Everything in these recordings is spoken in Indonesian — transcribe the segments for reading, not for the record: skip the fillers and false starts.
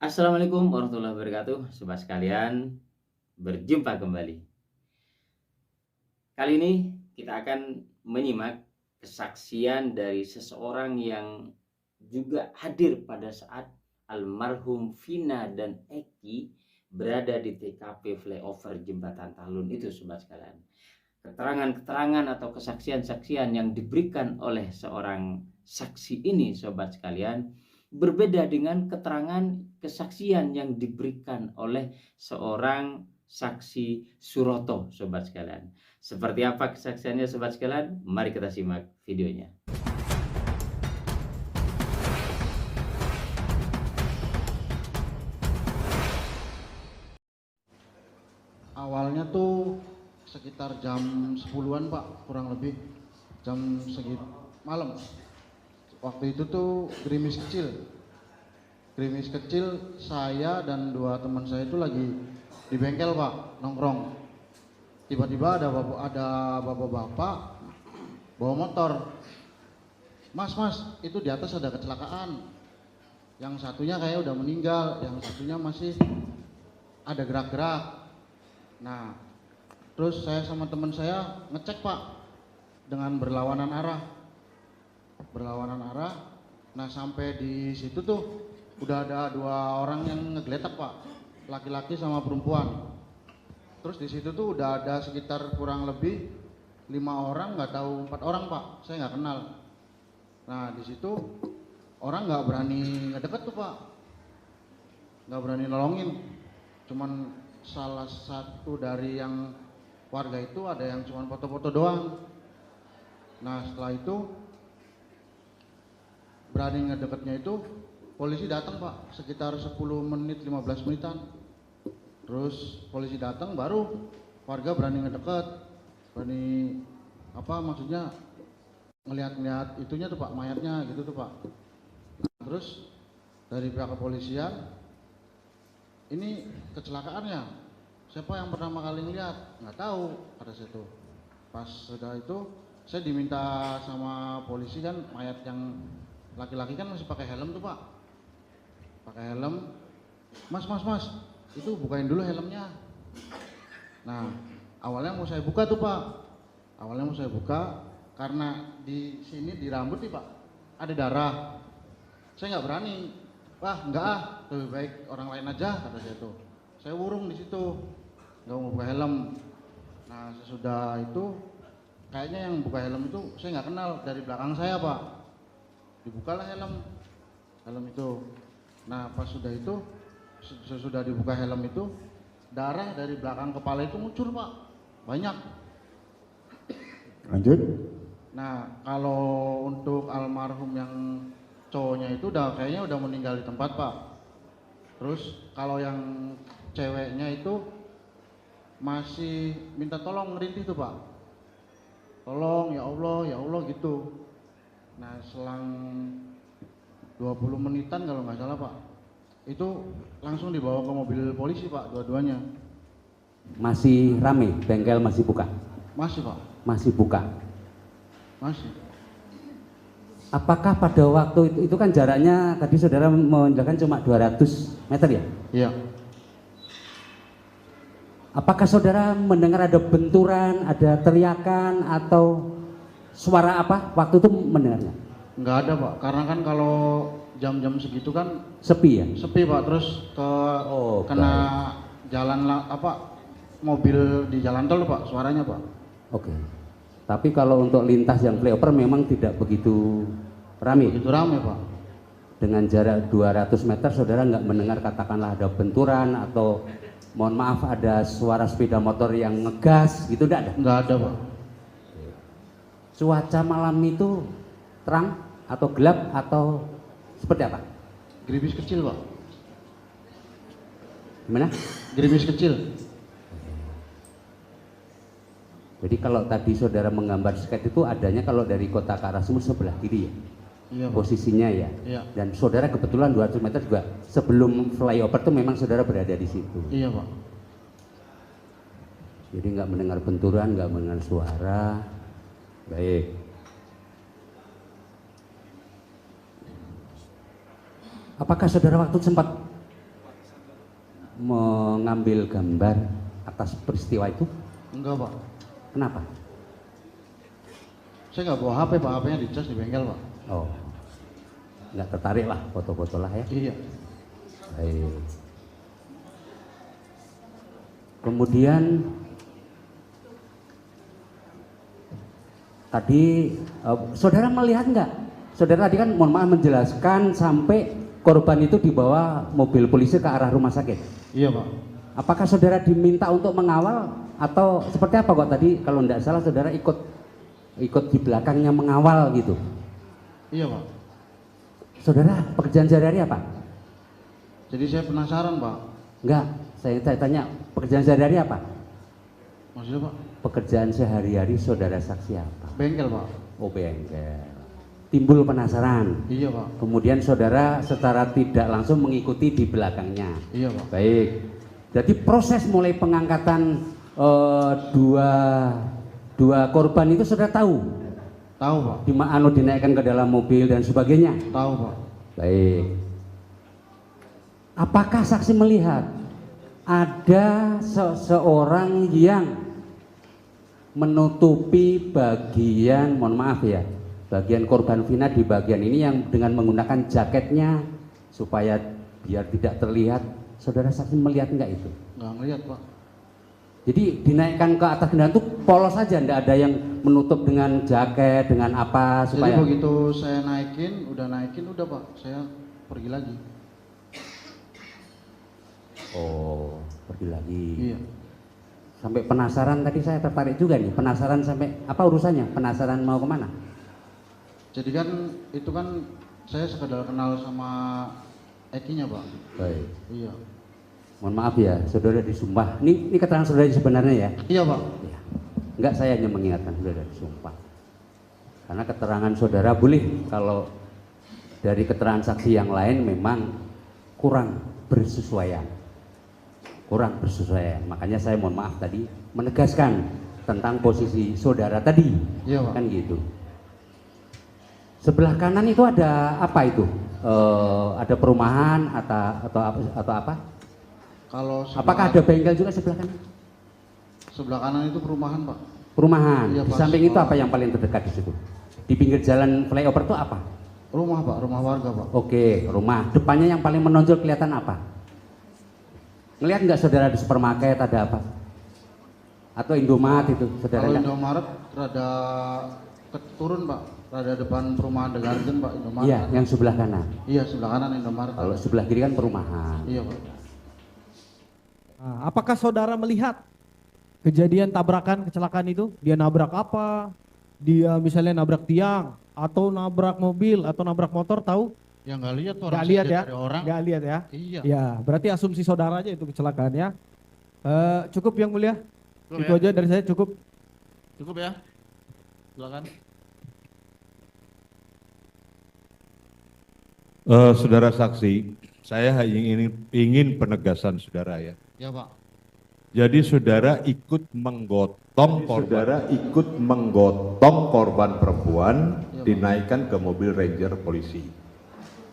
Assalamualaikum warahmatullahi wabarakatuh, sobat sekalian, berjumpa kembali. Kali ini kita akan menyimak kesaksian dari seseorang yang juga hadir pada saat almarhum Vina dan Eki berada di TKP flyover Jembatan Talun itu, sobat sekalian. Keterangan-keterangan atau kesaksian-saksian yang diberikan oleh seorang saksi ini, sobat sekalian, berbeda dengan keterangan kesaksian yang diberikan oleh seorang saksi Suroto, sobat sekalian. Seperti apa kesaksiannya, sobat sekalian? Mari kita simak videonya. Awalnya tuh sekitar jam 10-an Pak, kurang lebih jam segitu malam. Waktu itu tuh gerimis kecil, saya dan dua teman saya itu lagi di bengkel Pak, nongkrong. Tiba-tiba ada bapak-bapak bawa motor. Mas, itu di atas ada kecelakaan. Yang satunya kayak udah meninggal, yang satunya masih ada gerak-gerak. Nah, terus saya sama teman saya ngecek Pak dengan berlawanan arah. Nah, sampai di situ tuh udah ada dua orang yang ngegeletak Pak, laki-laki sama perempuan. Terus di situ tuh udah ada sekitar kurang lebih 5 orang, nggak tahu 4 orang Pak, saya nggak kenal. Nah, di situ orang nggak berani ngedeket tuh Pak, nggak berani nolongin. Cuman salah satu dari yang warga itu ada yang cuma foto-foto doang. Nah, setelah itu berani ngedeketnya itu polisi datang Pak, sekitar 10 menit 15 menitan. Terus polisi datang baru warga berani ngedeket, berani maksudnya ngelihat itunya tuh Pak, mayatnya gitu tuh Pak. Nah, terus dari pihak kepolisian, ini kecelakaannya, siapa yang pertama kali ngeliat? Nggak tahu, kata saya tuh. Pas sudah itu saya diminta sama polisi kan, mayat yang laki-laki kan masih pakai helm tuh Pak, pakai helm. Mas, itu bukain dulu helmnya. Nah, awalnya mau saya buka tuh Pak, karena di sini di rambut nih Pak ada darah. Saya nggak berani. Wah, enggak ah, lebih baik orang lain aja, kata saya tuh. Saya urung di situ, nggak mau buka helm. Nah, sesudah itu kayaknya yang buka helm itu saya nggak kenal, dari belakang saya Pak. Dibukalah helm itu. Nah, pas sudah itu, sesudah dibuka helm itu, darah dari belakang kepala itu muncul Pak, banyak. Lanjut. Nah, kalau untuk almarhum yang cowoknya itu kayaknya udah meninggal di tempat Pak. Terus kalau yang ceweknya itu masih minta tolong, ngerintih tuh Pak, tolong ya Allah gitu. Nah, selang 20 menitan kalau nggak salah Pak, itu langsung dibawa ke mobil polisi Pak, dua-duanya. Masih rame, bengkel masih buka? Masih Pak. Masih buka? Masih. Apakah pada waktu itu kan jaraknya tadi saudara menjelaskan cuma 200 meter ya? Iya. Apakah saudara mendengar ada benturan, ada teriakan atau suara apa waktu itu mendengarnya? Nggak ada Pak, karena kan kalau jam-jam segitu kan Sepi ya? sepi Pak. Terus kena jalan mobil di jalan tol Pak, suaranya Pak. Oke. Tapi kalau untuk lintas yang flyover memang tidak begitu ramai. Begitu ramai Pak. Dengan jarak 200 meter saudara nggak mendengar katakanlah ada benturan atau mohon maaf ada suara sepeda motor yang ngegas gitu, enggak ada? Nggak ada Pak. Cuaca malam itu terang atau gelap atau seperti apa? Gerimis kecil Pak. Gimana? Gerimis kecil. Jadi kalau tadi saudara menggambar skate itu adanya kalau dari kota Karasumur sebelah kiri ya? Iya Pak. Posisinya ya? Iya. Dan saudara kebetulan 200 meter juga sebelum flyover itu memang saudara berada di situ? Iya Pak. Jadi nggak mendengar benturan, nggak mendengar suara. Baik. Apakah saudara waktu sempat mengambil gambar atas peristiwa itu? Enggak Pak. Kenapa? Saya nggak bawa HP Pak, HP-nya dicas di bengkel Pak. Oh, nggak tertarik lah foto-foto lah ya? Iya. Baik. Kemudian tadi saudara melihat nggak? Saudara tadi kan mohon maaf menjelaskan sampai korban itu dibawa mobil polisi ke arah rumah sakit. Iya Pak. Apakah saudara diminta untuk mengawal atau seperti apa kok tadi kalau tidak salah saudara ikut di belakangnya mengawal gitu? Iya Pak. Saudara pekerjaan sehari-hari apa? Jadi saya penasaran Pak. Enggak, saya tanya pekerjaan sehari-hari apa? Maksudnya Pak? Pekerjaan sehari-hari saudara saksi apa? Bengkel Pak. Oh, bengkel. Timbul penasaran. Iya Pak. Kemudian saudara secara tidak langsung mengikuti di belakangnya. Iya Pak. Baik. Jadi proses mulai pengangkatan dua korban itu saudara tahu? Tahu Pak. Di mana dinaikkan ke dalam mobil dan sebagainya? Tahu Pak. Baik. Apakah saksi melihat ada seseorang yang menutupi bagian, mohon maaf ya, bagian korban Vina di bagian ini yang dengan menggunakan jaketnya supaya biar tidak terlihat? Saudara saksi melihat enggak itu? Nggak ngeliat Pak. Jadi dinaikkan ke atas kendaraan itu polos saja, enggak ada yang menutup dengan jaket, dengan apa supaya. Jadi begitu saya naikin udah Pak, saya pergi lagi. Oh, pergi lagi. Iya. Sampai penasaran tadi saya tertarik juga nih, penasaran sampai apa urusannya? Penasaran mau kemana? Jadi kan itu kan saya sekedar kenal sama Eki-nya Pak. Baik. Iya. Mohon maaf ya, saudara disumpah. Ini keterangan saudara sebenarnya ya? Iya Pak. Ya. Enggak, saya hanya mengingatkan saudara disumpah. Karena keterangan saudara boleh kalau dari keterangan saksi yang lain memang kurang bersesuaian. Kurang bersesuaian. Makanya saya mohon maaf tadi menegaskan tentang posisi saudara tadi. Iya Pak. Kan gitu. Sebelah kanan itu ada apa itu? Ada perumahan atau apa? Kalau Apakah ada bengkel juga sebelah kanan? Sebelah kanan itu perumahan Pak. Perumahan. Iya, Di Pak. samping itu apa yang paling terdekat di situ? Di pinggir jalan flyover itu apa? Rumah Pak, rumah warga Pak. Oke, rumah. Depannya yang paling menonjol kelihatan apa? Ngelihat nggak saudara di supermarket ada apa? Atau Indomaret itu saudara Kalau lihat? Indomaret rada turun Pak, rada depan perumahan The Garden Pak, Indomaret. Iya, yang sebelah kanan. Iya, sebelah kanan Indomaret. Kalau sebelah kiri kan perumahan. Iya Pak. Nah, apakah saudara melihat kejadian tabrakan kecelakaan itu? Dia nabrak apa? Dia misalnya nabrak tiang atau nabrak mobil atau nabrak motor, tahu? Ya nggak lihat tuh Nggak lihat ya? dari orang. Nggak lihat ya? Iya. Ya, berarti asumsi saudara aja itu kecelakaan ya. Cukup yang mulia? Cukup Itu ya? aja dari saya cukup. Cukup ya. Silakan. Saudara saksi, saya ingin penegasan saudara ya. Ya Pak. Jadi saudara ikut menggotong korban perempuan Ya, Pak. dinaikkan ke mobil Ranger polisi.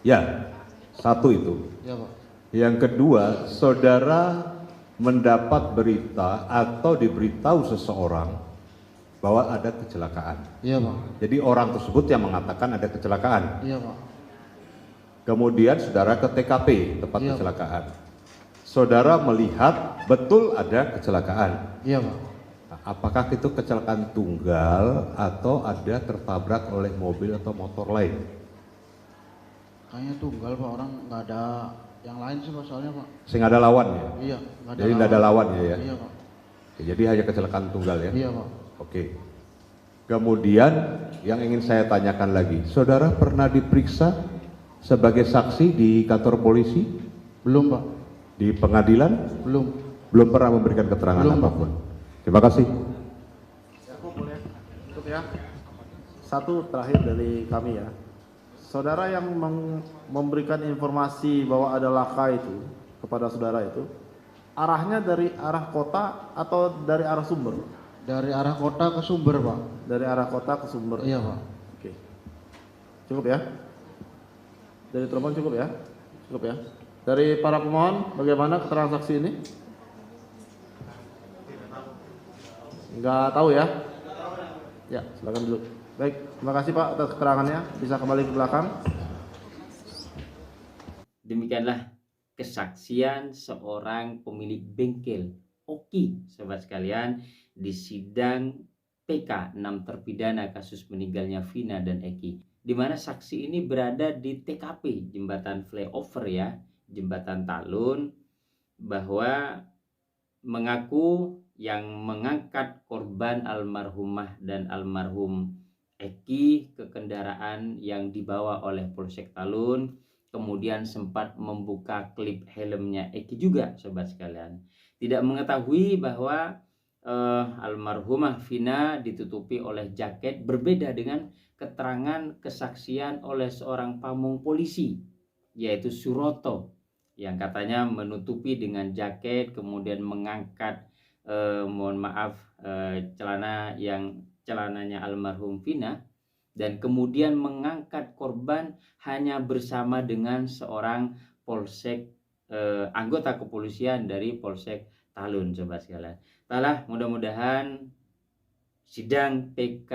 Ya, satu itu. Ya Pak. Yang kedua, saudara mendapat berita atau diberitahu seseorang bahwa ada kecelakaan. Iya Pak. Jadi orang tersebut yang mengatakan ada kecelakaan. Iya Pak. Kemudian saudara ke TKP tempat Iya, Pak. kecelakaan. Saudara melihat betul ada kecelakaan. Iya Pak. Nah, apakah itu kecelakaan tunggal atau ada tertabrak oleh mobil atau motor lain? Kayaknya tunggal Pak, orang nggak ada yang lain sih Pak soalnya Pak. Sehingga ada lawan ya? Iya. Nggak Jadi tidak ada lawan ya? Iya Pak. Oke, jadi hanya kecelakaan tunggal ya? Iya Pak. Oke. Kemudian yang ingin saya tanyakan lagi, saudara pernah diperiksa sebagai saksi di kantor polisi? Belum Pak. Di pengadilan? Belum. Belum pernah memberikan keterangan Belum, Pak. apapun. Terima kasih. Cukup ya. Satu terakhir dari kami ya. Saudara yang memberikan informasi bahwa ada laka itu kepada saudara itu, arahnya dari arah kota atau dari arah sumber? Dari arah kota ke Sumber Pak. Dari arah kota ke sumber. Iya Pak. Oke. Cukup ya. Dari telepon cukup ya. Cukup ya. Dari para pemohon, bagaimana keterangan saksi ini? Nggak tahu ya? Ya, silakan dulu. Baik, terima kasih Pak atas keterangannya. Bisa kembali ke belakang. Demikianlah kesaksian seorang pemilik bengkel Oki, sobat sekalian, di sidang PK 6 terpidana kasus meninggalnya Vina dan Eki, di mana saksi ini berada di TKP jembatan flyover ya, jembatan Talun, bahwa mengaku yang mengangkat korban almarhumah dan almarhum Eki ke kendaraan yang dibawa oleh Polsek Talun, kemudian sempat membuka klip helmnya Eki juga, sobat sekalian. Tidak mengetahui bahwa almarhumah Vina ditutupi oleh jaket, berbeda dengan keterangan kesaksian oleh seorang pamong polisi, yaitu Suroto, yang katanya menutupi dengan jaket, kemudian mengangkat celananya almarhum Vina, dan kemudian mengangkat korban hanya bersama dengan seorang polsek anggota kepolisian dari Polsek Talun, sobat sekalian. Entahlah, mudah-mudahan sidang PK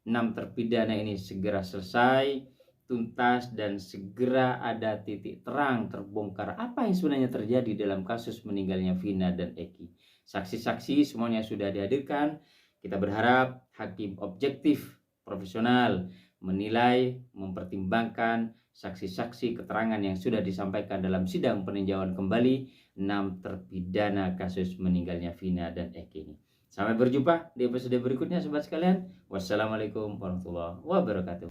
6 terpidana ini segera selesai, tuntas, dan segera ada titik terang, terbongkar apa yang sebenarnya terjadi dalam kasus meninggalnya Vina dan Eki. Saksi-saksi semuanya sudah dihadirkan. Kita berharap hakim objektif, profesional, menilai, mempertimbangkan saksi-saksi keterangan yang sudah disampaikan dalam sidang peninjauan kembali 6 terpidana kasus meninggalnya Vina dan Eki ini. Sampai berjumpa di episode berikutnya, sobat sekalian. Wassalamualaikum warahmatullahi wabarakatuh.